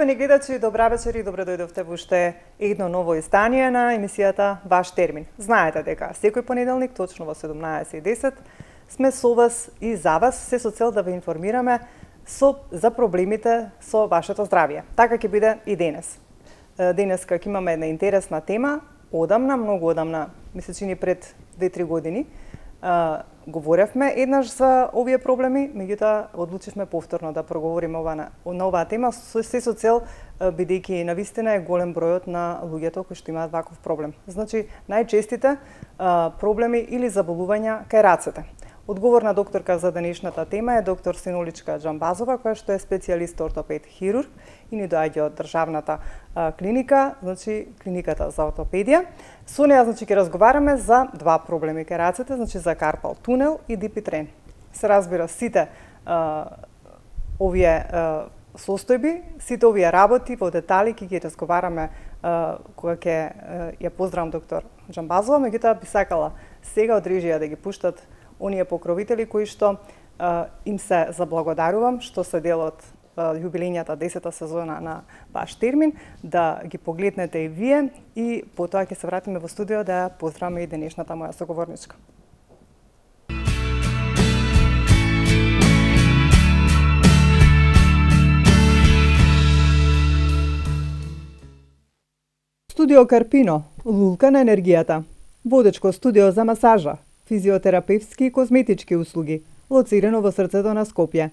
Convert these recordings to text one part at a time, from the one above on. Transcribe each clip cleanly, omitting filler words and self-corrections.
Почитувани гледачи, добра вечер и добро дојдовте во уште едно ново издание на емисијата Ваш термин. Знаете дека секој понеделник точно во 17:10 сме со вас и за вас, се со цел да ве информираме за проблемите со вашето здравје. Така ќе биде и денес. Денеска ќе имаме една интересна тема, одамна, многу одамна, мислам че пред 2-3 години, говоревме еднаш за овие проблеми, меѓутоа одлучивме повторно да проговориме на оваа тема со цел, бидејќи навистина е голем бројот на луѓето кои што имаат ваков проблем. Значи, најчестите проблеми или заболувања кај рацете. Одговорна докторка за денешната тема е доктор Синоличка Џамбазова, која што е специјалист ортопед хирург и ни доаѓа од државната клиника, значи клиниката за ортопедија. Со неја значи ќе разговараме за два проблеми кај рацете, значи за карпал тунел и дипитрен. Се разбира сите овие состојби, сите овие работи во детали ќе ги разговараме кога ќе ја поздравам доктор Џамбазова, меѓутоа би сакала сега од режија да ги пуштат оние покровители кои што им се заблагодарувам што се дел од јубилејната 10-та сезона на Ваш термин, да ги погледнете и вие и потоа ќе се вратиме во студио да поздравиме и денешната моја соговорничка. Студио Карпино, лулка на енергијата. Водечко студио за масажа, физиотерапевтски и козметички услуги, лоцирано во срцето на Скопје.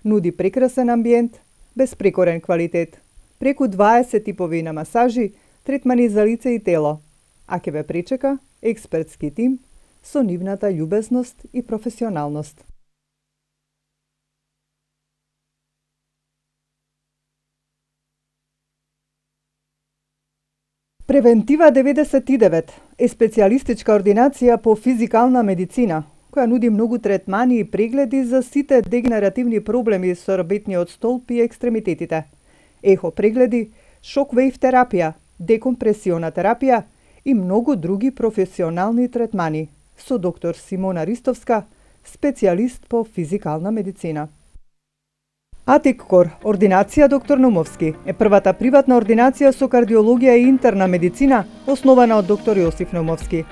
Нуди прекрасен амбиент, безпрекорен квалитет, преку 20 типови на масажи, третмани за лице и тело, а ќе ве пречека експертски тим со нивната љубезност и професионалност. Превентива 99 е специјалистичка ординација по физикална медицина, која нуди многу третмани и прегледи за сите дегенеративни проблеми со рабетниот столб и екстремитетите. Ехо прегледи, шок-вејв терапија, декомпресиона терапија и многу други професионални третмани со доктор Симона Ристовска, специјалист по физикална медицина. Атиккор, ординација доктор Наумовски, е првата приватна ординација со кардиологија и интерна медицина, основана од доктор Јосиф Наумовски.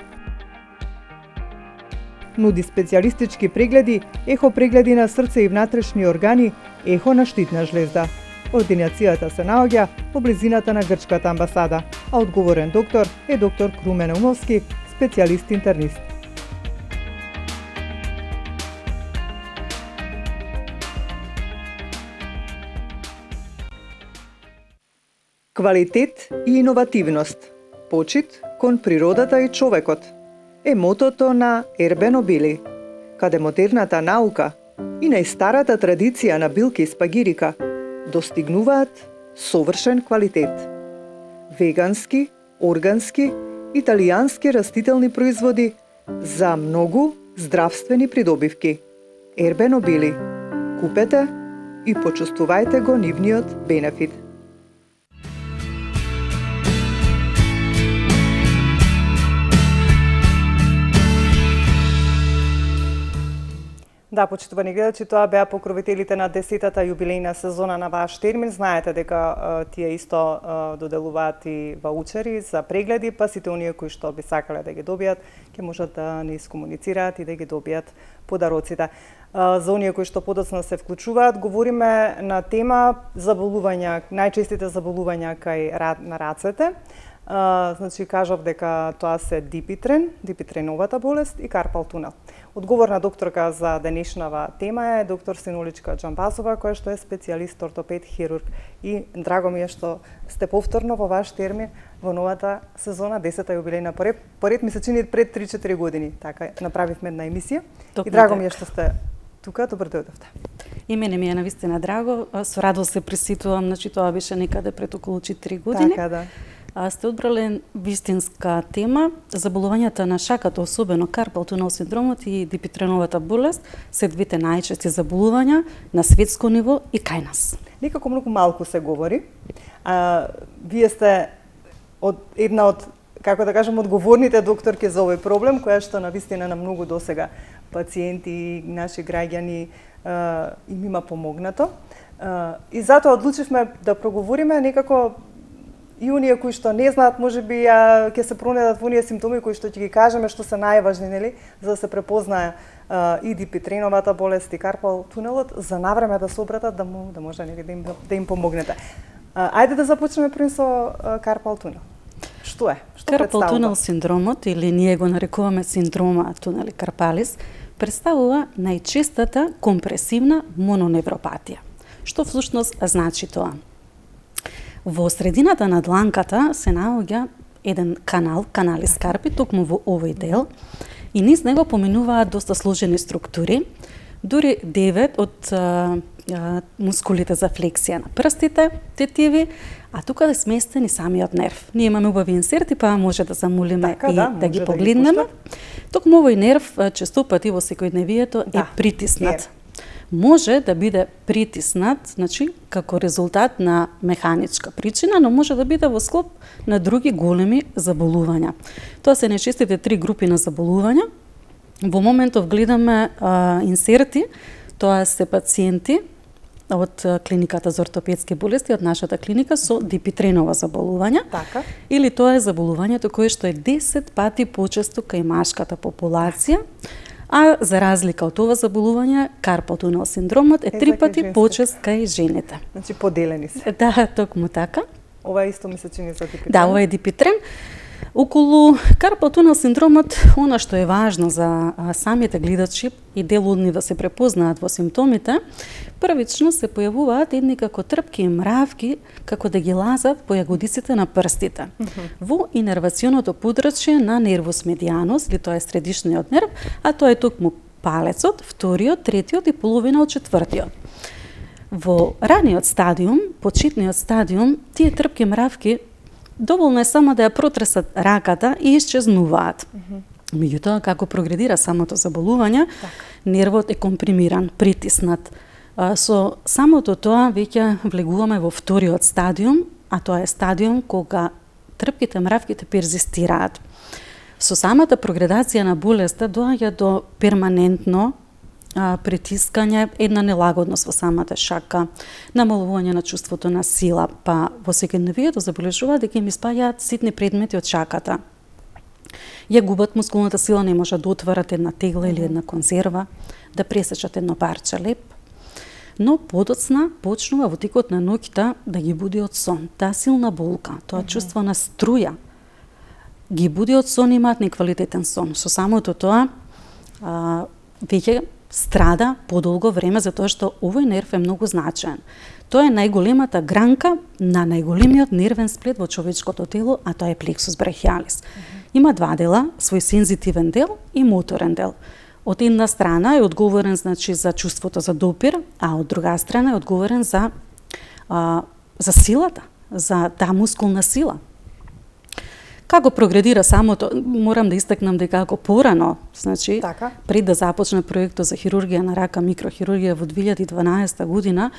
Нуди специјалистички прегледи, ехо прегледи на срце и внатрешни органи, ехо на штитна жлезда. Ординацијата се наоѓа во близината на грчката амбасада, а одговорен доктор е доктор Крумен Наумовски, специјалист интернист. Квалитет и иновативност, почит кон природата и човекот е мотото на Ербено Били, каде модерната наука и најстарата традиција на билки спагирика достигнуваат совршен квалитет. Вегански, органски, италијански растителни производи за многу здравствени придобивки. Ербено Били. Купете и почувствувајте го нивниот бенефит. Да, почитувани гледачи, тоа беа покровителите на 10-та јубилејна сезона на Ваш термин. Знаете дека тие исто доделуваат и ваучери за прегледи, па сите оние кои што би сакале да ги добијат, ќе можат да не искомуницираат и да ги добијат подароците. За оние кои што подоцна се вклучуваат, говориме на тема заболувања, најчестите заболувања кај на рацете. Значи, кажав дека тоа се дипитреновата болест и карпал тунел. Одговорна докторка за денешнава тема е доктор Синоличка Џамбазова, која што е специјалист ортопед хирург. И драго ми е што сте повторно во Ваш термин во новата сезона, 10-та јубилејна поред ми се чини пред 3-4 години. Така направивме една емисија. И драго ми е што сте тука, добро дојдовте. И мене ми е навистина драго, со радост се присетувам, значи тоа беше некаде пред околу 4 години. Така да. Сте одбрале вистинска тема, заболувањата на шаката, особено карпал тунел синдромот и дипитреновата болест, се двете најчести заболувања на светско ниво и кај нас. Некако многу малку се говори. Вие сте една од, како да кажем, одговорните докторки за овој проблем, која што навистина на многу досега пациенти и наши граѓани им има помогнато. И затоа одлучивме да проговориме некако и оние кои што не знаат, можеби ќе се пронедат во оние симптоми кои што ќе ги кажеме што се најважни, нели, за да се препознае и дипитреновата болест и карпал тунелот, за навреме да се обратат да може нели да им помогнете. Ајде да започнеме први со карпал тунел. Што е? Што карпал тунел синдромот, или ние го нарекуваме синдрома тунели карпалис, представува најчестата компресивна мононевропатија. Што всушност значи тоа? Во средината на дланката се наоѓа еден каналис карпи, токму во овој дел, и низ него поминуваат доста сложени структури, дури 9 од мускулите за флексија на прстите, тетиви, а тука е сместен и самиот нерв. Ние имаме убави инсерти, па може да замолиме и да ги погледнеме. Токму овој нерв честопати во секојдневието е притиснат. Може да биде притиснат, значи, како резултат на механичка причина, но може да биде во склоп на други големи заболувања. Тоа се најчестите 3 групи на заболувања. Во моментов гледаме инсерти, тоа се пациенти од клиниката за ортопедски болести, од нашата клиника со дипитренова заболување. Така. Или тоа е заболувањето кое што е 10 пати почесто кај машката популација. А за разлика од ова заболување, карпал тунел синдромот е 3 пати почест кај жените. Значи поделени се. Да, токму така. Ова исто ми се чини за дипитрен. Да, ова е дипитрен. Околу карпал тунел синдромот, она што е важно за самите гледачи и дел од нив да се препознаат во симптомите, првично се појавуваат едни како трпки и мравки, како да ги лазат по јагодиците на прстите. Во инервационото подрачје на нервус медианус, или тоа е средишниот нерв, а тоа е токму палецот, вториот, третиот и половина од четвртиот. Во раниот стадиум, почетниот стадиум, тие трпки мравки доволно е само да ја протресат раката и исчезнуваат. Меѓутоа, како прогредира самото заболување, нервот е компримиран, притиснат. Со самото тоа веќе влегуваме во вториот стадиум, а тоа е стадиум кога трпките мравките перзистираат. Со самата прогредација на болеста доаѓа до перманентно притискање, една нелагодност во самата шака, намалување на чувството на сила, па во секојдневието забележуваат дека им испаѓаат ситни предмети од шаката. Ја губат мускулната сила, не можат да отварат една тегла или една конзерва, да пресечат едно парче леп. Но подоцна почнува во текот на ноќта да ги буди од сон. Таа силна болка, тоа чувство на струја, ги буди од сон, имаат неквалитетен сон. Со самото тоа веќе страда подолго време, затоа што овој нерв е многу значаен. Тоа е најголемата гранка на најголемиот нервен сплет во човечкото тело, а тоа е плексус брахиалис. Има 2 дела, свој сензитивен дел и моторен дел. Од една страна е одговорен, значи, за чувството за допир, а од друга страна е одговорен за силата, за таа мускулна сила. Како прогредира самото, морам да истакнам дека како порано, значи, пред да започне проектот за хирургија на рака, микрохирургија во 2012 година,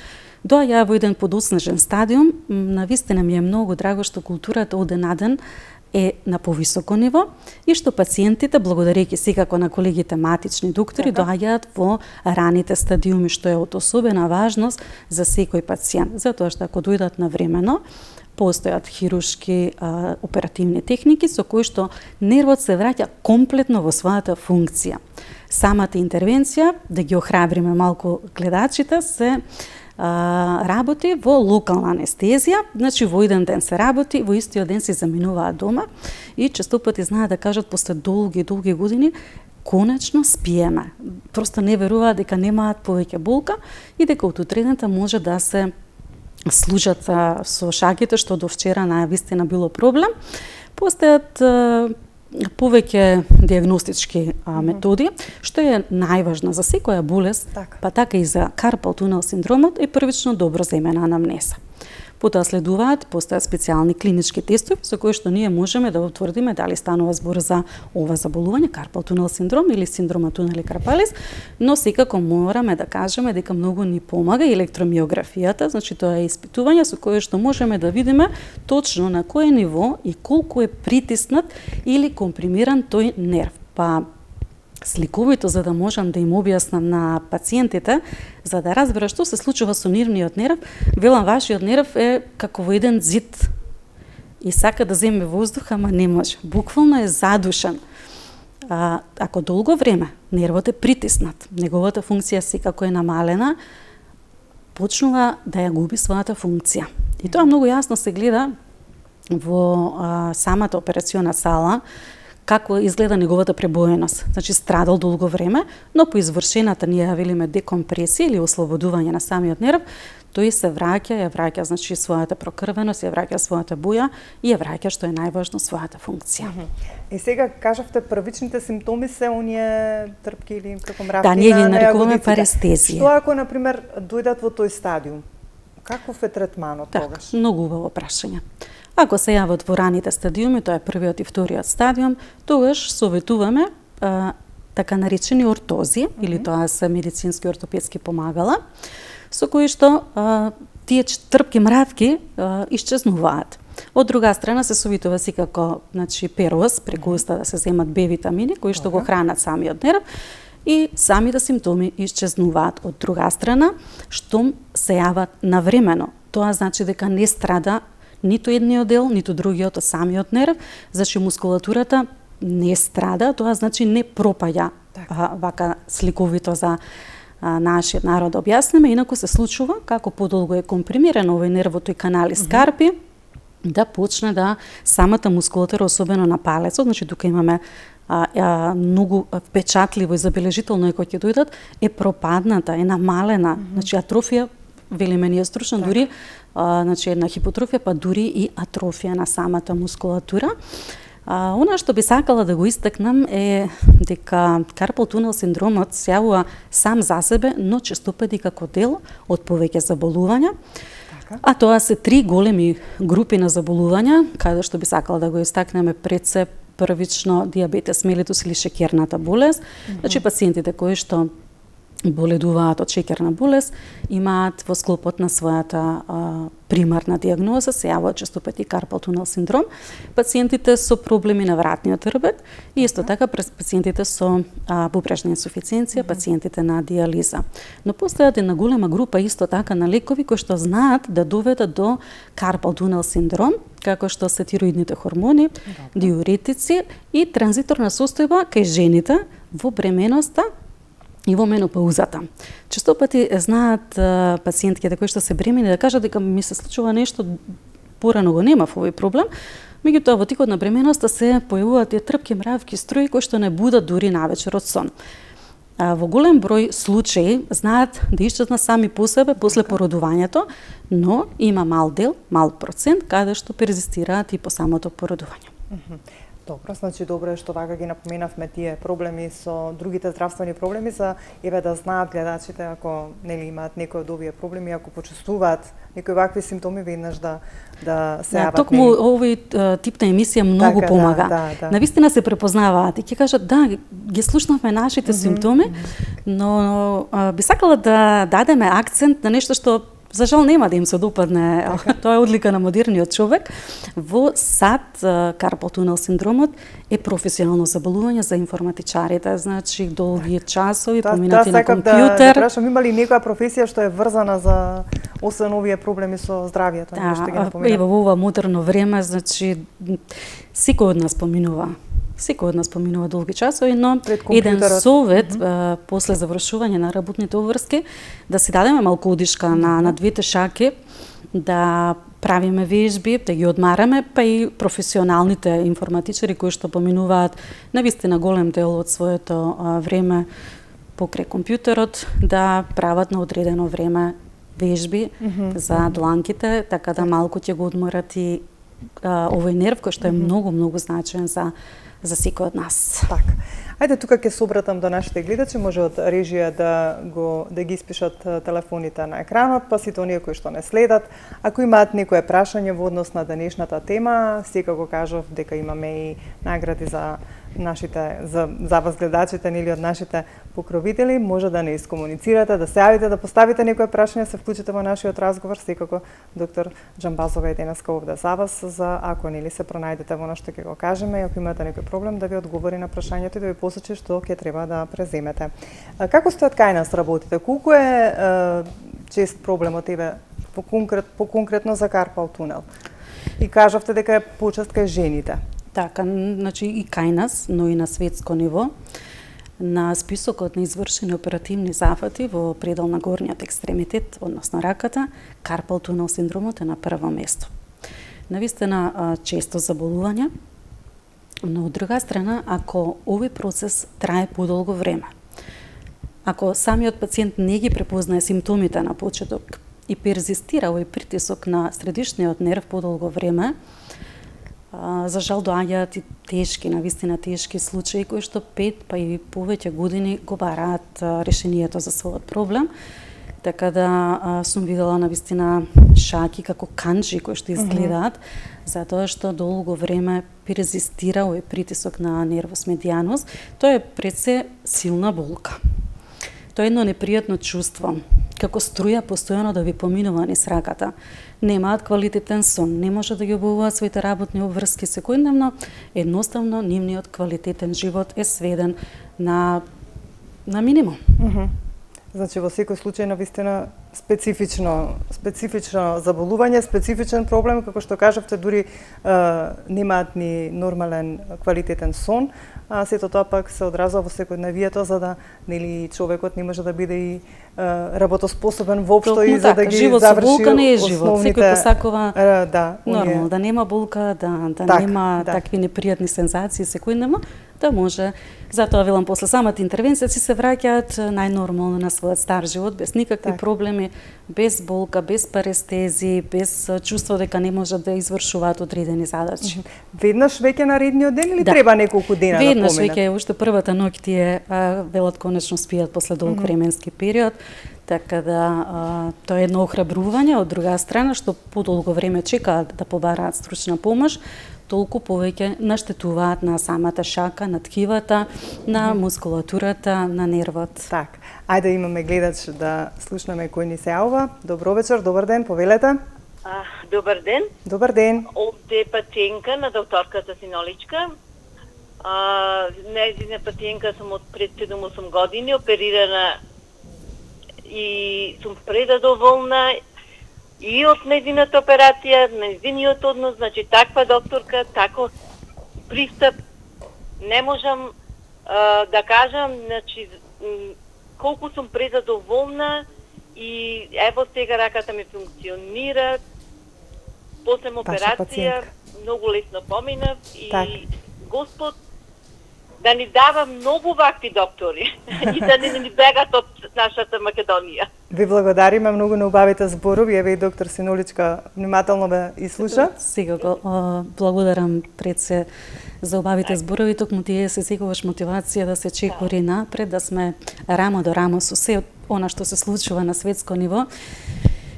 доаѓа во еден подоснежен стадиум. Навистина ми е многу драго што културата од ден на ден е на повисоко ниво и што пациентите, благодарејќи секако на колегите матични доктори, доаѓаат во раните стадиуми, што е од особена важност за секој пациент, затоа што ако дојдат навремено, постојат хируршки оперативни техники со кои што нервот се враќа комплетно во својата функција. Самата интервенција, да ги охрабриме малку гледачите, се работи во локална анестезија, значи во еден ден се работи, во истиот ден се заминуваат дома и често пати знаат да кажат после долги години конечно спиеме. Просто не веруваат дека немаат повеќе болка и дека од утредната може да се служат со шаките, што до вчера навистина било проблем. Постојат повеќе диагностички методи, што е најважно за секоја болест, па така и за карпал тунел синдромот, е првично добро земена анамнеза. Потоа следуваат, постојат специјални клинички тестови со кои што ние можеме да утврдиме дали станува збор за ова заболување, карпал тунел синдром или синдрома тунели карпалис, но секако мораме да кажеме дека многу ни помага електромиографијата, значи тоа е испитување со кое што можеме да видиме точно на кое ниво и колку е притиснат или компримиран тој нерв. Па сликовито за да можам да им објаснам на пациентите, за да разберат што се случува со нивниот нерв. Велам, вашиот нерв е како во еден зид и сака да земе воздух, ама не може. Буквално е задушен. Ако долго време нервот е притиснат, неговата функција секако е намалена, почнува да ја губи својата функција. И тоа многу јасно се гледа во самата операциона сала, како изгледа неговата пребоеност. Значи, страдал долго време, но по извршената, ние ја велиме декомпресија или ослободување на самиот нерв, тој се враќа, ја враќа, значи, својата прокрвеност, ја враќа својата буја и ја враќа, што е најважно, својата функција. И сега кажавте, првичните симптоми се оние трпки или како мравки. Да, ние ги нарекуваме парестезија. Што ако, например, дојдат во тој стадиум? Каков е третманот тогаш? Многу убаво прашање. Ако се јават во раните стадиуми, тоа е првиот и вториот стадиум, тогаш советуваме така наречени ортози, или тоа се медицински ортопедски помагала, со кои што тие трпки мравки исчезнуваат. Од друга страна се советува секако, значи, пероз преку уста да се земат Б витамини кои што го хранат самиот нерв и самите симптоми исчезнуваат. Од друга страна, штом се јават навремено, тоа значи дека не страда ниту едниот дел, ниту другиот од самиот нерв, значи мускулатурата не страда, тоа значи не пропаѓа, вака сликовито за нашиот народ објасниме, инаку се случува како подолго е компримиран овој нервот и канали скарпи, да почне да самата мускулатура, особено на палецот, значи тука имаме многу впечатливо и забележително е кога ќе дојдат, е пропадната, е намалена, значи атрофија, велиме ние стручно, дури значи една хипотрофија, па дури и атрофија на самата мускулатура. Она што би сакала да го истакнам е дека карпал тунел синдромот се јавува сам за себе, но често пати како дел од повеќе заболувања. А тоа се 3 големи групи на заболувања, каде што би сакала да го истакнеме пред се првично диабетес мелитус или шеќерната болест. Значи пациентите кои што боледуваат од шеќерна болест, имаат во склопот на својата примарна диагноза, се јавува често пати карпал тунел синдром, пациентите со проблеми на вратниот рбет и исто така пациентите со бубрежна инсуфициенција, пациентите на диализа. Но постојат една голема група исто така на лекови кои што знаат да доведат до карпал тунел синдром, како што се тироидните хормони, диуретици и транзиторна состојба кај жените во бременоста и во менопаузата. Често пати знаат пациентките кои што се бремени да кажат дека ми се случува нешто, порано го немав овој проблем, меѓутоа во текот на бременоста се појавуваат тие трпки, мравки, струи кои што не будат дури навечер од сон. Во голем број случаи знаат да исчезнат сами по себе после породувањето, но има мал дел, мал процент каде што перзистираат и по самото породување. Добро, значи добро е што вака ги напоменавме тие проблеми со другите здравствени проблеми, за еве да знаат гледачите ако нели имаат некои од овие проблеми, ако почувствуваат некои вакви симптоми, веднаш да се јават. Токму овој тип на емисија многу помага. Навистина се препознаваат и ќе кажат да, ги слушнавме нашите симптоми, но би сакала да дадеме акцент на нешто што за жал нема да им се допадне, тоа е одлика на модерниот човек. Во САД, карпал тунел синдромот е професионално заболување за информатичарите, значи долги часови, поминати на компјутер. Да прашам, има ли некоја професија што е врзана за освен овие проблеми со здравјето? Ево во ова модерно време, значи секој од нас поминува. Секој од нас поминува долги часови, но еден совет после завршување на работните обврски да си дадеме малку удишка на двете шаки, да правиме вежби, да ги одмараме, па и професионалните информатичари кои што поминуваат навистина голем дел од своето време покрај компјутерот, да прават на одредено време вежби за дланките, така да малку ќе го одморат и овој нерв кој што е многу значаен за секој од нас. Така. Ајде тука ќе се обратам до нашите гледачи, може од режија да ги испишат телефоните на екранот, па сите оние кои што не следат. Ако имаат некое прашање во однос на денешната тема, секако кажав дека имаме и награди за за вас гледачите или од нашите покровители, може да не искомуницирате, да се јавите, да поставите некое прашање, се вклучите во нашиот разговор, секако доктор Џамбазова е денеска овде за вас, за ако нели се пронајдете во нешто ќе го кажеме, ако имате некои проблем да ви одговори на прашањето и да ви посочи што ќе треба да преземете. Како стојат кај нас работите? Колку е чест проблемот тебе по конкретно за карпал тунел? И кажавте дека е почест кај жените. Така, значи и кај нас, но и на светско ниво, на списокот на извршени оперативни зафати во предел на горниот екстремитет, односно раката, карпал тунел синдромот е на прво место. Навистина често заболување, но од друга страна, ако овој процес трае подолго време, ако самиот пациент не ги препознае симптомите на почеток и перзистира овој притисок на средишниот нерв подолго време, за жал доаѓаат и тешки, навистина тешки случаи кои што 5 па и повеќе години го бараат решението за својот проблем. Така да сум видела навистина шаки како канџи кои што изгледаат, затоа што долго време перзистира овој притисок на нервус медианус. Тоа е пред се силна болка. Тоа е едно непријатно чувство, како струја постојано да ви поминува низ раката. Немаат квалитетен сон, не може да ги обувуваат своите работни обврски секојдневно, едноставно нивниот квалитетен живот е сведен на минимум. Значи во секој случај навистина специфично заболување, специфичен проблем, како што кажавте, дури немаат ни нормален квалитетен сон, а сето тоа пак се одразува во секојдневието за да нели човекот не може да биде и работоспособен воопшто и за да ги живот заврши со болка не е живот. основните... Секој посакува нормално, да да нема болка, да нема такви непријатни сензации секојдневно, да може. Затоа велам после самата интервенција си се враќаат најнормално на својот стар живот, без никакви проблеми, без болка, без парестези, без чувство дека не можат да извршуваат одредени задачи. Веднаш веќе на редниот ден или треба неколку дена да поминат? Веднаш веќе, уште првата ноќ тие велат конечно спијат после долг временски период, така да тоа е едно охрабрување, од друга страна што подолго време чекаат да побараат стручна помош, толку повеќе наштетуваат на самата шака, на ткивата, на мускулатурата, на нервот. Так, ајде имаме гледач да слушнеме кој ни се јавува. Добро вечер, добар ден, повелете. Добар ден. Добар ден. Овде е пациентка на докторката Синоличка. Нејзина пациентка сум од пред 7-8 години, оперирана и сум предадоволна и од нејзината операција, нејзиниот однос, значи таква докторка, таков пристап, не можам да кажам, значи колку сум презадоволна и ево сега раката ми функционира, после операција многу лесно поминав и Господ да ни дава многу вакви доктори и да не ни бегат од нашата Македонија. Ви благодариме многу на убавите зборови, еве и доктор Синоличка внимателно ве изслуша. Сега го благодарам пред се за убавите зборови, токму тие се секогаш мотивација да се чекори напред, да сме рамо до рамо со се она што се случува на светско ниво.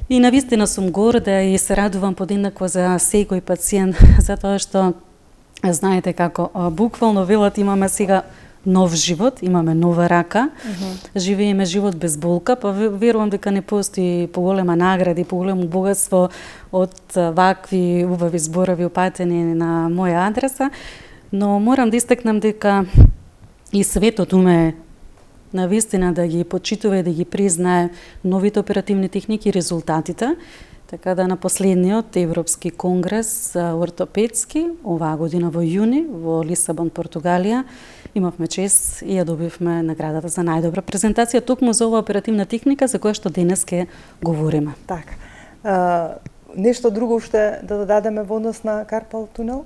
И навистина сум горда и се радувам подеднакво за секој пациент, затоа што знаете како буквално велат имаме сега нов живот, имаме нова рака, живееме живот без болка, па верувам дека не постои поголема награда и поголемо богатство од вакви убави зборови упатени на моја адреса, но морам да истакнам дека и светот уме навистина да ги почитува и да ги признае новите оперативни техники и резултатите. Така да на последниот Европски конгрес ортопедски, оваа година во јуни, во Лисабон, Португалија, имавме чест и ја добивме наградата за најдобра презентација токму за оваа оперативна техника за која што денес ќе говориме. Така. Нешто друго уште да додадеме во однос на карпал тунел?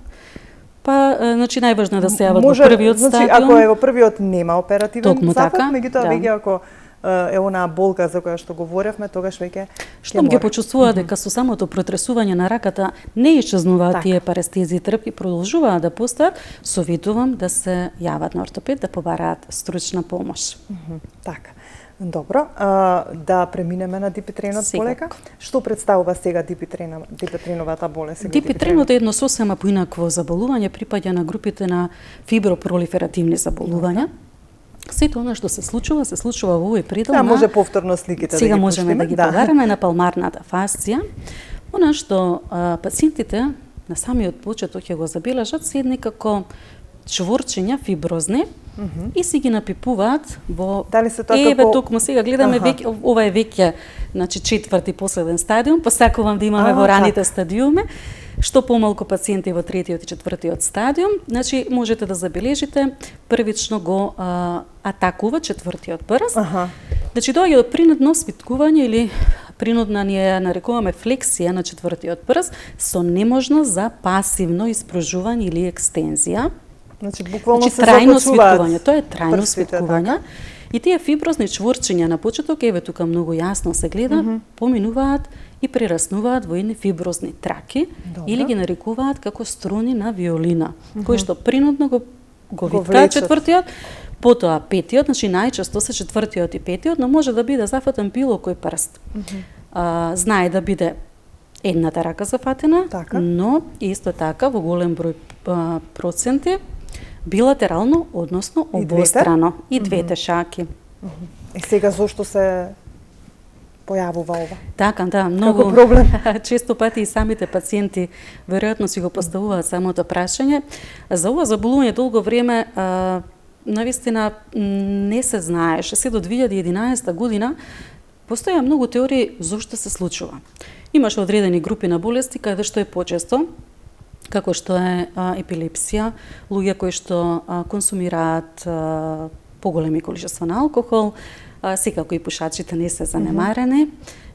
Па, значи најважно е да се јават во првиот стадиум. Значи, ако е во првиот нема оперативен зафат, меѓутоа веќе ако е онаа болка за која што говоревме, тогаш веќе штом ги почувствува дека со самото протресување на раката не исчезнуваат тие парестези и трпки, продолжуваат да постојат, советувам да се јават на ортопед да побараат стручна помош. Така. Добро, да преминеме на дипитренот полека. Што представува сега дипитреновата болест? Дипитренот е едно сосема поинакво заболување, припаѓа на групите на фибропролиферативни заболувања. Сето она што се случува во овој предел на... може повторно сликите сега можеме да ги погараме на палмарната фасција. Она што пациентите на самиот почеток ќе го забележат се некако чворчиња фиброзни и си ги напипуваат во Дали се тоа еве како токму сега гледаме веќе ова е веќе значи четврти последен стадиум, посакувам да имаме во раните стадиуми. Што помалку пациенти во третиот и четвртиот стадиум, значи можете да забележите првично го атакува четвртиот прст. Значи доаѓа до принудно свиткување или принудна ние нарекуваме флексија на четвртиот прст со неможност за пасивно испружување или екстензија. Значи буквално се трајно закочуваат свиткување, тоа е трајно прстите, свиткување. така. И тие фиброзни чворчиња на почеток, еве тука многу јасно се гледа, поминуваат и прераснуваат во едни фиброзни траки или ги нарекуваат како струни на виолина, кои што принудно го виткаат четвртиот, потоа петиот, значи најчесто се четвртиот и петиот, но може да биде зафатен било кој прст. Знае да биде едната рака зафатена, но исто така во голем број проценти билатерално, односно обострано и двете шаки. И сега зошто се појавува ова? Така, да, многу како проблем. Често пати и самите пациенти веројатно си го поставуваат самото прашање. За ова заболување долго време навистина не се знаеше. Се до 2011 година постоја многу теории зошто се случува. Имаше одредени групи на болести каде што е почесто, како што е епилепсија, луѓе кои што консумираат поголеми количества на алкохол, секако и пушачите не се занемарени,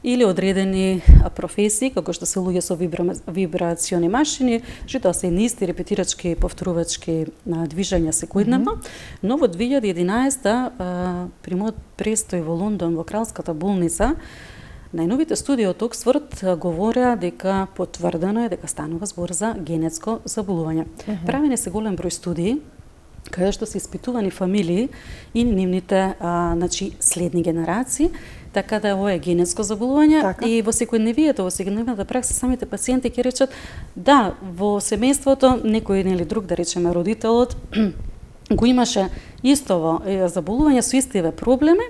или одредени професии, како што се луѓе со вибрациони машини, што тоа се исти репетирачки, повторувачки движења секојдневно, но во 2011 при мојот престој во Лондон во Кралската болница, најновите студии од Оксфорд говореа дека потврдено е дека станува збор за генетско заболување. Правени се голем број студии каде што се испитувани фамилии и нивните значи следни генерации, така да ова е генетско заболување и во секојдневието, во секојдневната пракса самите пациенти ќе речат да, во семејството некој или друг, да речеме родителот, го имаше истово заболување со истиве проблеми.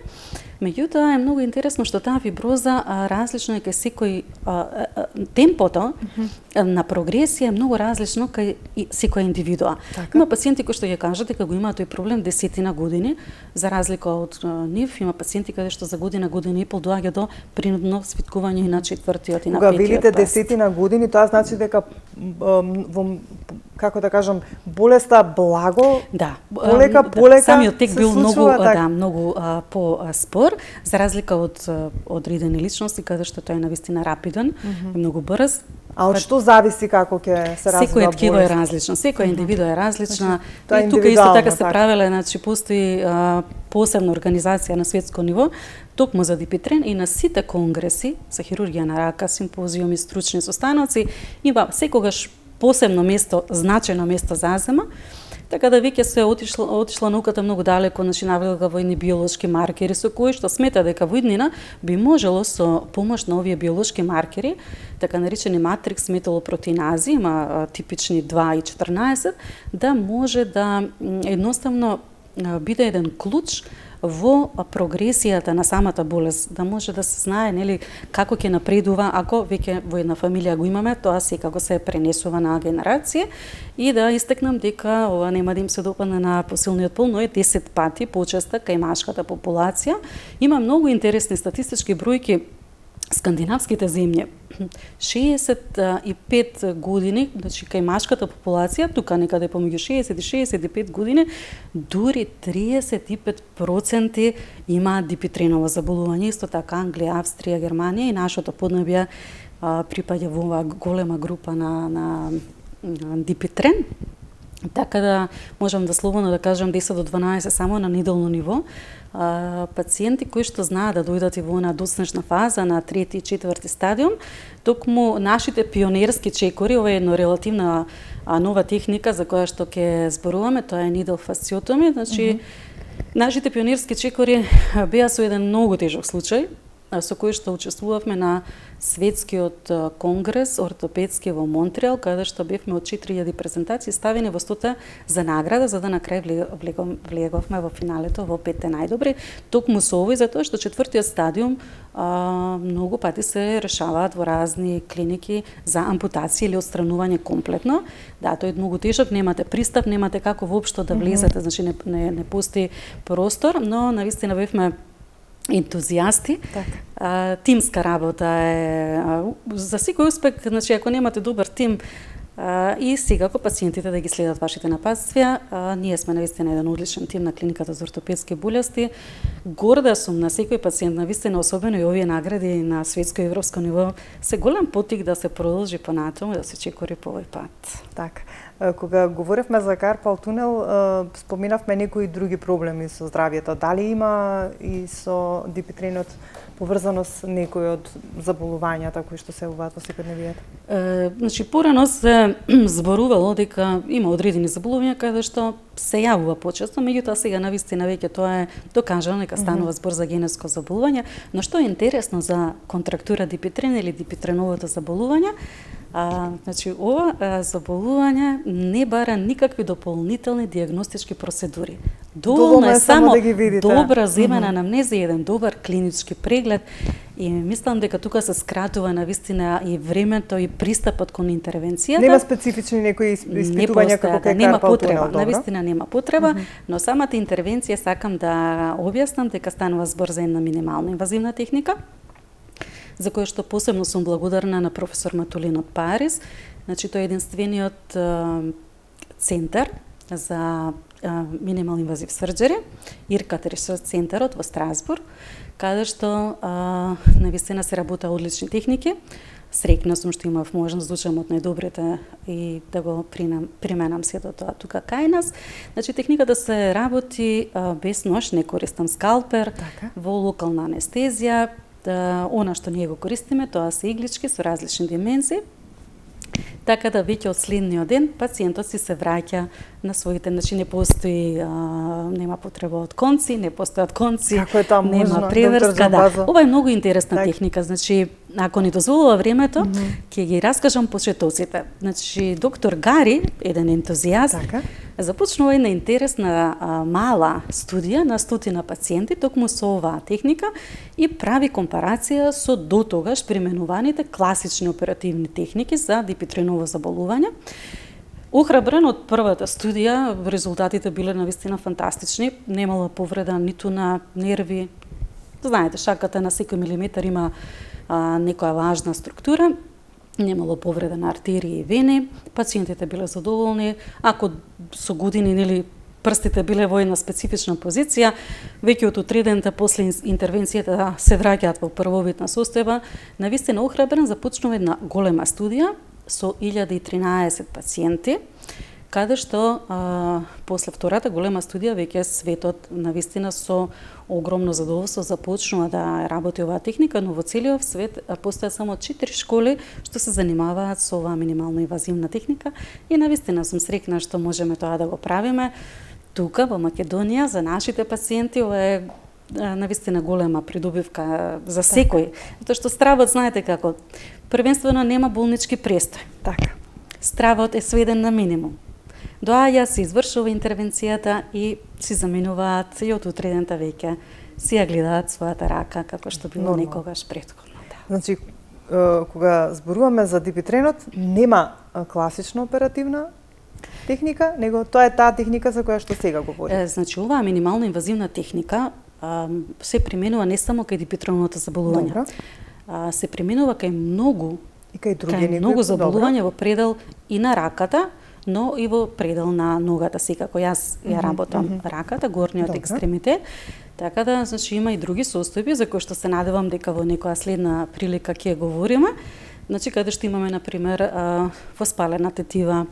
Меѓутоа е многу интересно што таа фиброза различно е кај секој темпото на прогресија е многу различно кај секоја индивидуа. Има пациенти кои што ќе кажат дека го имаат тој проблем 10 години, за разлика од нив има пациенти каде што за година и пол доаѓа до принудно свиткување и на четвртиот и на петиот. Кога велите 10 години, тоа значи дека во како да кажам, болеста благо, полека самиот тек бил случува, многу по-спор, за разлика од одредени личности, каде што тој е навистина рапиден, многу брз. А од што зависи како ќе се развива секој ткиво е различно, секоја индивидуа е различна. И тука исто така се правеле, значи постои посебна организација на светско ниво токму за дипитрен и на сите конгреси за хирургија на рака, симпозиуми, стручни состаноци, има секогаш посебно место, значајно место зазема, така да веќе се отишла науката многу далеко, значи навлега во едни биолошки маркери со кои што смета дека во иднина би можело со помош на овие биолошки маркери, така наречени матрикс металопротеинази, има типични 2 и 14, да може да едноставно биде еден клуч во прогресијата на самата болест, да може да се знае нели како ќе напредува ако веќе во една фамилија го имаме, тоа секако се пренесува на генерација и да истекнам дека ова нема да им се допадне на посилниот пол, но е 10 пати почеста кај машката популација. Има многу интересни статистички бројки. Скандинавските земји 65 години, значи кај машката популација, тука некаде помеѓу 60 и 65 години, дури 35% имаат дипитреново заболување. Исто така Англија, Австрија, Германија и нашето поднебје припаѓа во оваа голема група на дипитрен. Така да можам да слободно да кажам 10 до 12 само на неделно ниво. Пациенти кои што знаат да дојдат и во она доснежна фаза на 3 и 4 стадиум, токму нашите пионерски чекори, ова е една релативна нова техника за која што ќе зборуваме, тоа е needle fasciotomy, значи нашите пионерски чекори беа со еден многу тежок случај, со кој што учествувавме на светскиот конгрес ортопедски во Монтреал, каде што бевме од 4000 презентации ставени во 100 за награда, за да на крај влеговме во финалето во 5 најдобри. Токму со овој, затоа што четвртиот стадиум многу пати се решаваат во разни клиники за ампутација или отстранување комплетно. Да, тој е многу тежок, немате пристап, немате како воопшто да влезете, значи не постои простор, но навистина бевме ентузијасти. Тимска работа е за секој успех, значи ако немате добар тим и секако пациентите да ги следат вашите нападствија, ние сме навистина еден одличен тим на клиниката за ортопедски болести. Горда сум на секој пациент, навистина особено и овие награди на светско и европско ниво се голем потик да се продолжи понатаму и да се чекори по овој пат. Така. Кога говоревме за карпал тунел, споминавме некои други проблеми со здравјето. Дали има и со дипитренот поврзаност некои од заболувањата кои што се јавуваат во секојдневието? Значи, порано се зборувало дека има одредени заболувања каде што се јавува почесто, меѓутоа сега навистина веќе тоа е докажано дека станува збор за генетско заболување, но што е интересно за контрактура дипитрен или дипитреновото заболување, значи ова заболување не бара никакви дополнителни дијагностички процедури. Доволно е само да добра земена анамнеза и еден добар клинички преглед и мислам дека тука се скратува навистина и времето и пристапот кон интервенцијата. Нема специфични некои испитувања како кај нема карпал потреба, тунел, навистина нема потреба, но самата интервенција сакам да објаснам дека станува збор за една минимално инвазивна техника, за која што посебно сум благодарна на професор Матулин од Париз. Значи, тој е единствениот центар за минимал инвазив срџери, ИРКАТ центарот во Страсбург, каде што навистина се работа одлични техники. Среќна сум што имав можност да учам од најдобрите и да го применам сето тоа тука кај нас. Значи, техниката се работи без нож, не користам скалпер, во локална анестезија. Она што ние го користиме, тоа се иглички со различни димензии, така да веќе од следниот ден пациентот си се враќа на своите, значи не постои, нема потреба од конци, не постојат конци, нема преврска. Да. Ова е многу интересна техника, значи ако ни дозволува времето, ќе ги раскажам почетоците. Значи доктор Гари, еден ентузијаст, започнува една интересна мала студија на 100 пациенти токму со оваа техника и прави компарација со дотогаш применуваните класични оперативни техники за дипитреново заболување. Охрабрен од првата студија, резултатите биле навистина фантастични, немало повреда ниту на нерви. Знаете, шаката на секој милиметар има некоја важна структура, немало повреда на артерии и вени, пациентите биле задоволни, ако со години нели прстите биле во една специфична позиција, веќе од утредента после интервенцијата се враќаат во првобитна состојба. Навистина охрабрен започнува една голема студија со 1013 пациенти, каде што после втората голема студија веќе светот навистина со огромно задоволство започнува да работи оваа техника, но во целиот свет постојат само 4 школи што се занимаваат со оваа минимално инвазивна техника и навистина сум среќна што можеме тоа да го правиме тука во Македонија за нашите пациенти. Ова е навистина голема придобивка за секој, затоа што стравот знаете како првенствено нема болнички престој. Така. Стравот е сведен на минимум. Доаѓа, се извршува интервенцијата и си заминуваат и од утредента веќе си ја гледаат својата рака како што било некогаш претходно. Да. Значи, кога зборуваме за дипитренот, нема класична оперативна техника, него тоа е таа техника за која што сега говорим. Значи, оваа минимално инвазивна техника се применува не само кај дипитреновото заболување. Се применува кај многу и кај многу заболувања во предел и на раката, но и во предел на ногата, секако јас ја работам раката, горниот екстремитет, така да значи има и други состојби за кои што се надевам дека во некоја следна прилика ќе говориме. Значи каде што имаме на пример воспалена тетива,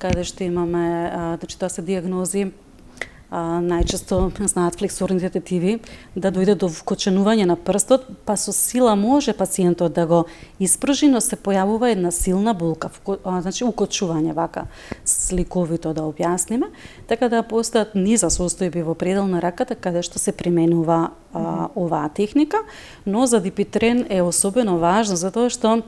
каде што имаме, значи тоа се дијагнози најчесто знаат флексорните тетиви да дојде до вкоченување на прстот, па со сила може пациентот да го испружи, но се појавува една силна болка, значи укочување, вака сликовито да објасниме, така да постојат низа состојби во предел на раката каде што се применува оваа техника, но за дипитрен е особено важно затоа што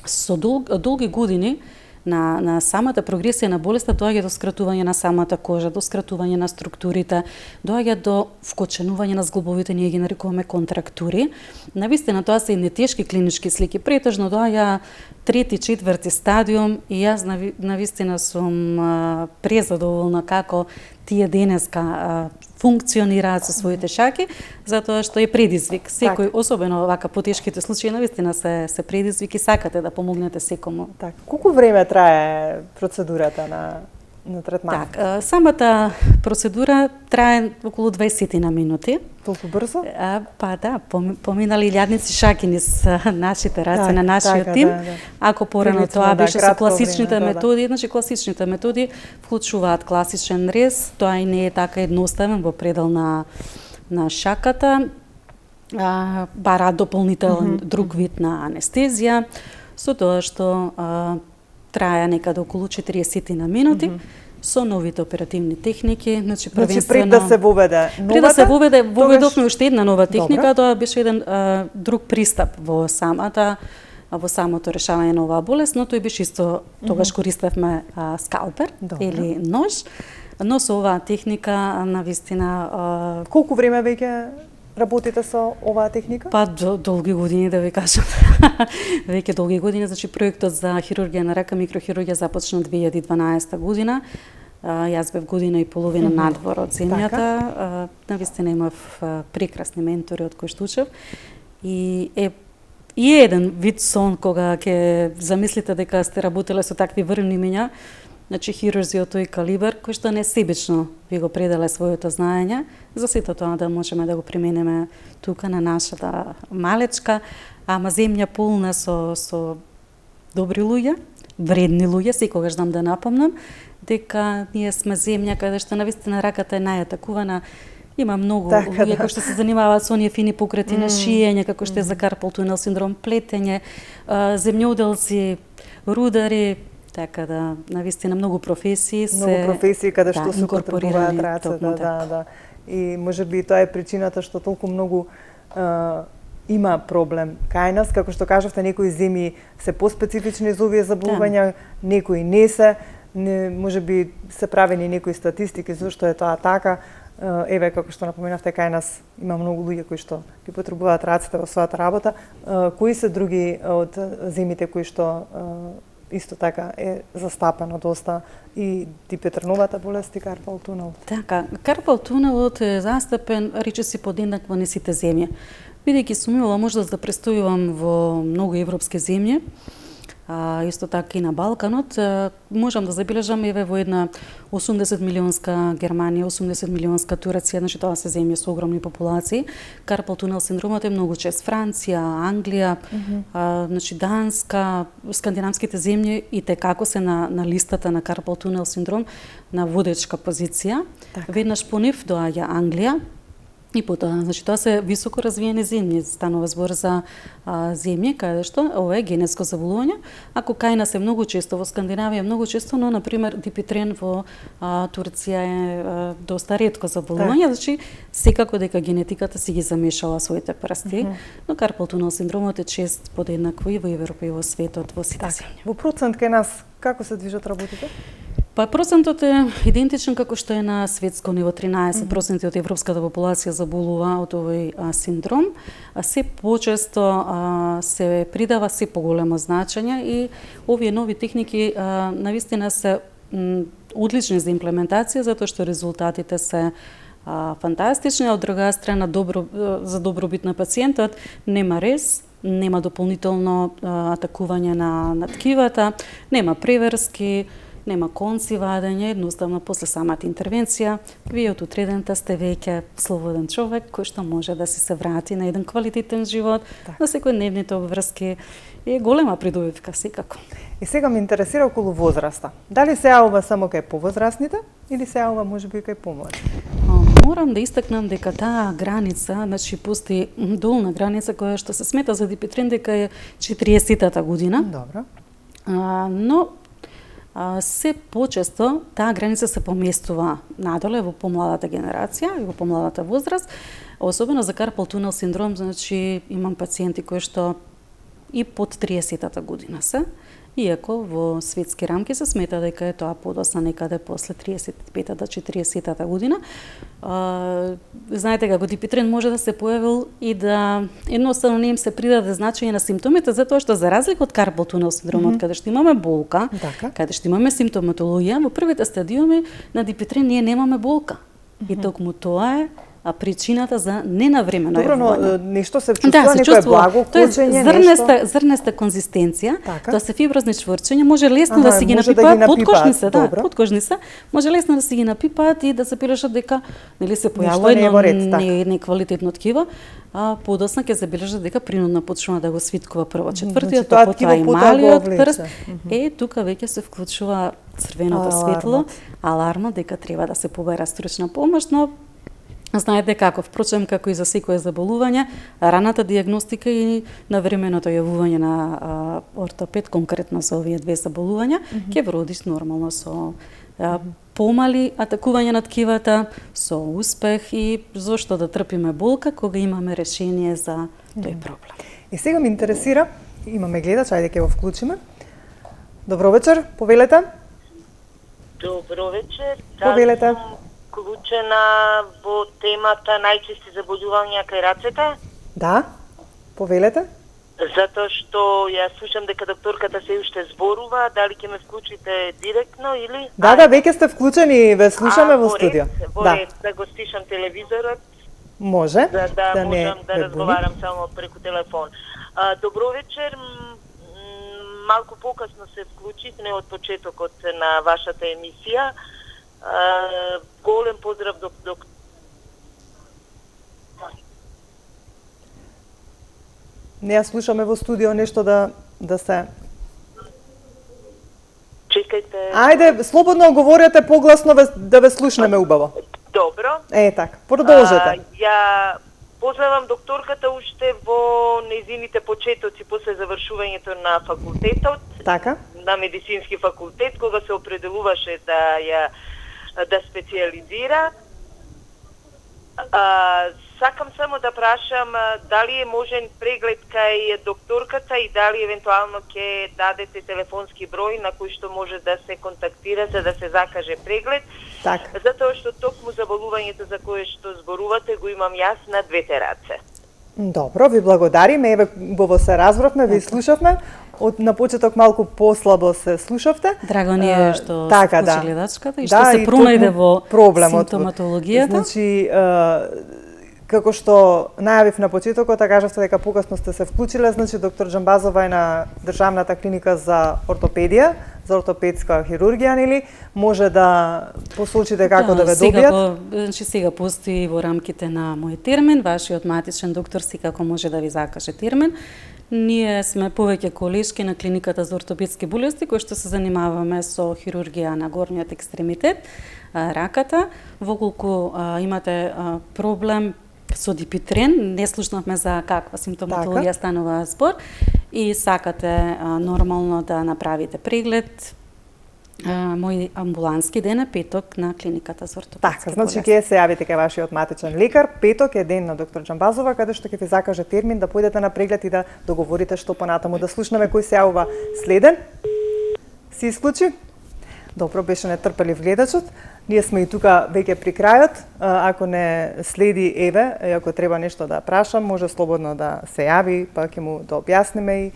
со долги години на самата прогресија на болеста доаѓа до скратување на самата кожа, до скратување на структурите, доаѓа до вкоченување на зглобовите, ние ги нарекуваме контрактури. Навистина тоа се и нетешки клинички слики, претежно доаѓа трети, четврти стадиум и јас навистина сум презадоволна како тие денеска функционираат со своите шаки, затоа што е предизвик. Секој, особено вака потешките случаи, навистина се предизвик и сакате да помогнете секому. Так, колку време трае процедурата на третман? Так, самата процедура трае околу 20 на минути. Толку брзо? Па да, поминали илјадници шаки низ нашите раце, на нашиот тим. Да. Ако порано тоа беше со класичните методи, значи класичните методи вклучуваат класичен рез, тоа и не е така едноставен во предел на шаката, бара дополнителен друг вид на анестезија, со тоа што трае некаде околу 40 на минути. Со новите оперативни техники, значи првенствено пред да се воведе новата. Пред да се воведовме уште една нова техника, тоа беше еден друг пристап во самото решавање на оваа болест, но тој беше исто тогаш користевме скалпер или нож, но со оваа техника навистина колку време веќе работите со оваа техника? Па долги години, да ви кажам. Веќе долги години, значи проектот за хирургија на рака, микрохирургија започна 2012 година. Јас бев година и половина надвор од земјата. Навистина имав прекрасни ментори од кои што учев. И е еден вид сон кога ќе замислите дека сте работеле со такви врвни имиња, значи хирурзи од тој калибар, кој што не себично ви го пределе своето знаење, за сето тоа да можеме да го применеме тука на нашата малечка, ама земја полна со добри луѓе, вредни луѓе, секогаш дам да напомнам, дека ние сме земја каде што навистина раката е најатакувана. Има многу луѓе кои што се занимаваат со оние фини покрети на шиење, како што е за карпал тунел синдром, плетење, земјоделци, рудари, така да, навистина многу професии каде што се употребуваат рацете, да. И можеби тоа е причината што толку многу има проблем кај нас, како што кажавте, некои земји се поспецифични за овие заболувања, некои не се, можеби се правени некои статистики зашто е тоа така. Еве, како што напоменавте, кај нас има многу луѓе кои што ги потребуваат рацете во својата работа. Кои се други од земјите кои што исто така е застапено доста и дипетреновата болест и карпал тунел? Така, карпал тунелот е застапен речиси подеднак во сите земји. Бидејќи сум имала можност да престојувам во многу европски земји, исто така и на Балканот, можам да забележам еве во една 80 милионска Германија, 80 милионска Турција, значи тоа се земји со огромни популации. Карпал тунел синдромот е многу чест Франција, Англија, значи Данска, скандинавските земји и како се на листата на карпал тунел синдром на водечка позиција. Веднаш по нив доаѓа Англија. И потоа, значи тоа се високо развиени земји, станува збор за земји каде што ова е генетско заболување, ако кај нас е многу често, во Скандинавија многу често, но например дипитрен во Турција е доста ретко заболување, значи секако дека генетиката си ги замешала своите прсти, но карпал тунел синдромот е чест подеднакво и во Европа и во светот, во сите земји. Во процент кај нас како се движат работите? Па процентот е идентичен како што е на светско ниво, 13% од европската популација заболува од овој синдром. Се почесто се придава се поголемо значење и овие нови техники навистина се одлични за имплементација затоа што резултатите се фантастични, а од друга страна за добробит на пациентот нема рез, нема дополнително атакување на ткивата, нема преврски, нема конци вадење, едноставно после самата интервенција, вие од утредента сте веќе слободен човек кој што може да се врати на еден квалитетен живот, на секојдневните обврски. Е голема придобивка секако. И сега ме интересира околу возраста. Дали се јавува само кај повозрастните или се јавува можеби и кај помлади? морам да истакнам дека таа граница, значи постои долна граница која што се смета за Дипитрен дека е 40-та година. Добро. Но се почесто таа граница се поместува надоле во помладата генерација и во помладата возраст, особено за карпал тунел синдром, значи имам пациенти кои што и под 30-та година се, иако во светски рамки се смета дека е тоа подоцна некаде после 35-та, 40-та година. Знаете како Дипитрен може да се појавил и да едноставно не им се придаде значење на симптомите, затоа што за разлика од карпал тунел синдромот, каде што имаме болка, каде што имаме симптоматологија, во првите стадиуми на Дипитрен ние немаме болка. И токму тоа е причината за ненавремено јавување. Добро, но нешто се чувствува, некое благо кучење, нешто. Зрнеста конзистенција, тоа се фиброзни чврчиња, може лесно да си ги напипаат, подкожни се, подкожни се, може лесно да си ги напипаат и да се пилешат дека нели се појавува едно неквалитетно ткиво, а подоцна ќе забележат дека принудно почнува да го свиткува прво четвртиот, потоа и малиот прст. Тука веќе се вклучува црвеното светло, аларма дека треба да се побара стручна помош, но знаете како, впрочем, како и за секое заболување, раната диагностика и навременото јавување на ортопед, конкретно за овие две заболувања, ќе вроди нормално со помали атакување на ткивата, со успех и зошто да трпиме болка кога имаме решение за тој проблем. И сега ме интересира, имаме гледач, ајде ќе го вклучиме. Добро вечер, повелете. Добро вечер. Повелете. Вклучена во темата најчести заболувања кај рацете? Да, повелете. Затоа што ја слушам дека докторката се уште зборува, дали ќе ме вклучите директно или? Да, веќе сте вклучени, ве слушаме во студио. Да го стишам телевизорот. Може, да можам да разговарам само преку телефон. Добро вечер. Малку покасно се вклучив, не од почетокот на вашата емисија. Голем поздрав до Не ја слушаме во студио нешто да се... Чекајте... Ајде, слободно говорете погласно да ве слушнеме убаво. Добро. Така, продолжете. Ја познавам докторката уште во нејзините почетоци после завршувањето на факултетот. Така. На медицински факултет, кога се определуваше да специализира. Сакам само да прашам дали е можен преглед кај докторката и дали евентуално ќе дадете телефонски број на кој што може да се контактира за да се закаже преглед. Така. Затоа што токму заболувањето за кое што зборувате го имам јас на двете раце. Добро, ви благодариме. Еве убаво се разбравме, ви слушавме. На почеток малку послабо се слушавте. Драго ни е што се вклучи гледачката и што се пронајде во симптоматологијата. Значи, како што најавив на почетокот, кажавте дека покасно сте се вклучиле, значи доктор Џамбазова е на Државната клиника за ортопедија, за ортопедска хирургија, нели? Може да посочите како да ве добијат? Значи сега постои во рамките на мој термин, вашиот матичен доктор секако може да ви закаже термин. Ние сме повеќе колешки на клиниката за ортопедски болести кои што се занимаваме со хирургија на горниот екстремитет, раката. Воколку имате проблем со Дипитрен, не слушнавме за каква симптоматологија станува збор и сакате нормално да направите преглед, мој амбулански ден е петок на клиниката за ортопедски болести. Така, значи ќе се јавите кај вашиот матичен лекар. Петок е ден на доктор Џамбазова, каде што ќе ви закаже термин да појдете на преглед и да договорите што понатаму. Да слушнеме кој се јавува следен. Се исклучи? Добро, беше нетрпелив гледачот. Ние сме и тука веќе при крајот. Ако не следи Еве, ако треба нешто да прашам, може слободно да се јави, па ќе му да објасниме и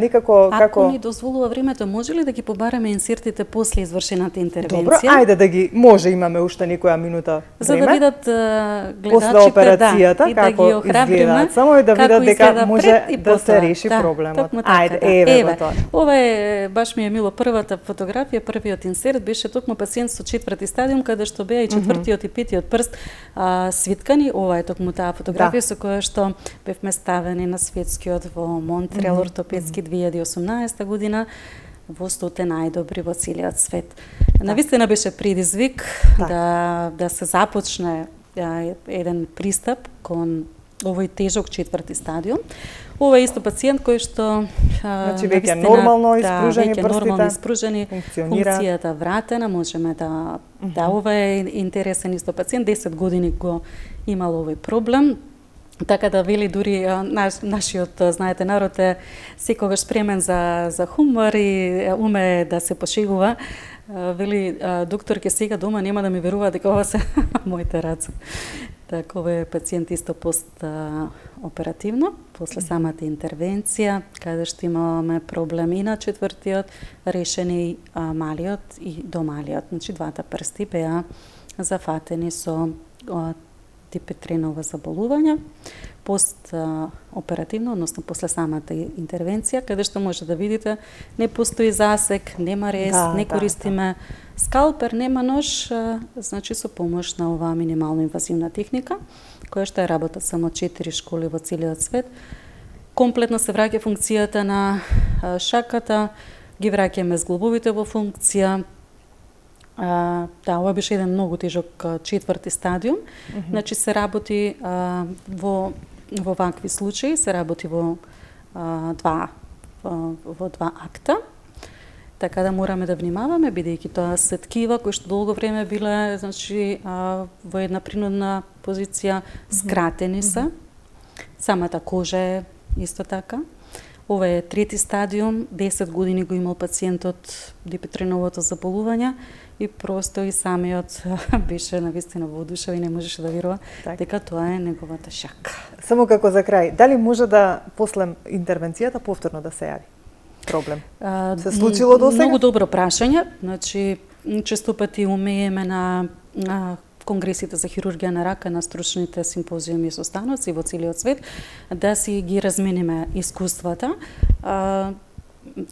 некако како... Ако ни дозволува времето, може ли да ги побараме инсертите после извршената интервенција? Добро, ајде да ги, може, имаме уште некоја минута време. За да видат гледачите, после операцијата, и како да ги изгледаат, само и да видат дека може да се реши проблемот. Ајде, Еве, тоа. Ова е, баш ми е мило, првата фотографија, првиот инсерт беше токму пациент со 4-ти стадиум, каде што беа и 4-тиот и 5-тиот прст свиткани. Ова е токму таа фотографија со која што бевме ставени на светскиот во Монтреал ортопедски 2018 година во 100 најдобри во целиот свет. Навистина беше предизвик да се започне еден пристап кон овој тежок 4-ти стадиум. Ова е исто пациент кој што значи веќе нормално испружени прстите, нормално испружени, функцијата вратена, можеме да ова е интересен исто пациент, 10 години го имал овој проблем. Така да вели дури нашиот, знаете, народ е секогаш спремен за хумор и уме да се пошегува. Вели, докторке, сега дома нема да ми верува дека ова се моите раце. Така, овој пациент исто пост оперативно, после самата интервенција, каде што имаме проблем и на 4-тиот, решени малиот и домалиот. Значи, двата прсти беа зафатени со дипетриново заболување, пост оперативно, односно после самата интервенција, каде што може да видите, не постои засек, нема рез, не користиме скалпер, нема нож, значи со помош на оваа минимално инвазивна техника, која што е работа само 4 школи во целиот свет. Комплетно се враќа функцијата на шаката, ги враќаме зглобовите во функција. Да, ова беше еден многу тежок 4-ти стадиум. Значи се работи во вакви случаи, се работи во два акта. Така да мораме да внимаваме, бидејќи тоа се ткива кои што долго време биле, значи, во една принудна позиција, скратени се. Самата кожа е исто така. Ова е 3-ти стадиум, 10 години го имал пациентот дипетриновото заболување и просто и самиот беше навистина воодушев и не можеше да верува дека тоа е неговата шака. Само како за крај, дали може да после интервенцијата повторно да се јави проблем? Се случило досега? Многу добро прашање. Значи, често пати умееме на конгресите за хирургија на рака, на стручните симпозиуми и состаноци во целиот свет, да си ги размениме искуствата.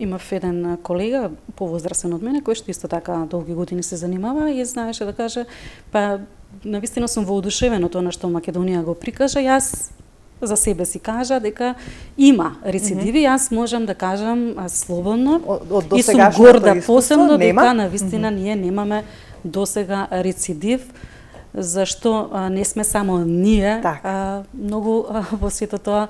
Имав еден колега, повозрасен од мене, кој што исто така долги години се занимава и знаеше да каже, па навистина сум воодушевен од она што Македонија го прикажа, јас за себе си кажа дека има рецидиви, јас можам да кажам слободно и сум горда посебно дека навистина ние немаме досега рецидив, зашто не сме само ние, многу во сето тоа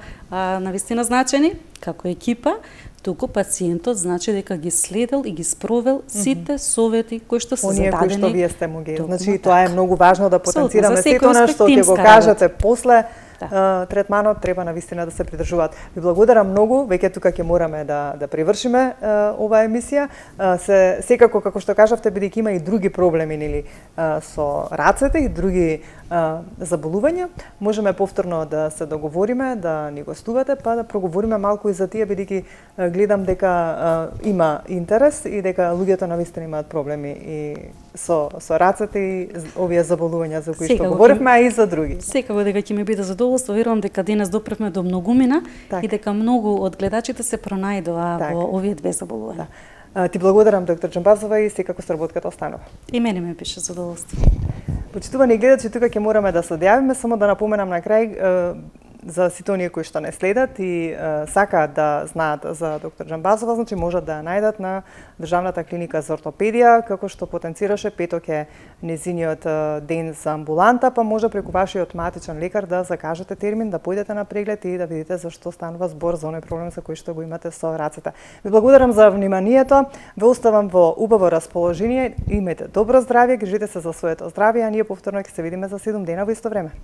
навистина значени, како екипа, туку пациентот значи дека ги следел и ги спровел сите совети кои што се зададени. Оние кои што вие сте му ги. Значи тоа е многу важно да потенцираме сето она што ќе го кажете после третманот, треба навистина да се придржуваат. Ви благодарам многу, веќе тука ќе мораме да привршиме оваа емисија. Секако, како што кажавте, бидејќи има и други проблеми, нели, со рацете и други заболувања, можеме повторно да се договориме, да ни гостувате, па да проговориме малку и за тие, бидејќи гледам дека има интерес и дека луѓето навистина имаат проблеми и со рацете и овие заболувања за кои што говоревме, а и за други. Секако дека ќе ми биде задоволство, верувам дека денес допревме до многумина и дека многу од гледачите се пронајдоа во овие две заболувања. Ти благодарам, доктор Џамбазова, и секако сработката останува. И мене ми беше задоволство. Почитувани гледачи, тука ќе мораме да се одјавиме, само да напоменам на крај за сите оние кои што не следат и сакаат да знаат за доктор Џамбазова, значи можат да ја најдат на Државната клиника за ортопедија, како што потенцираше, петок е незиниот ден за амбуланта, па може преку вашиот матичен лекар да закажете термин, да појдете на преглед и да видите зашто станува збор за оној проблем за кој што го имате со рацете. Ви благодарам за вниманието, ве оставам во убаво расположение, имајте добро здравје, грижите се за своето здравје, а ние повторно ќе се видиме за 7 дена во исто време.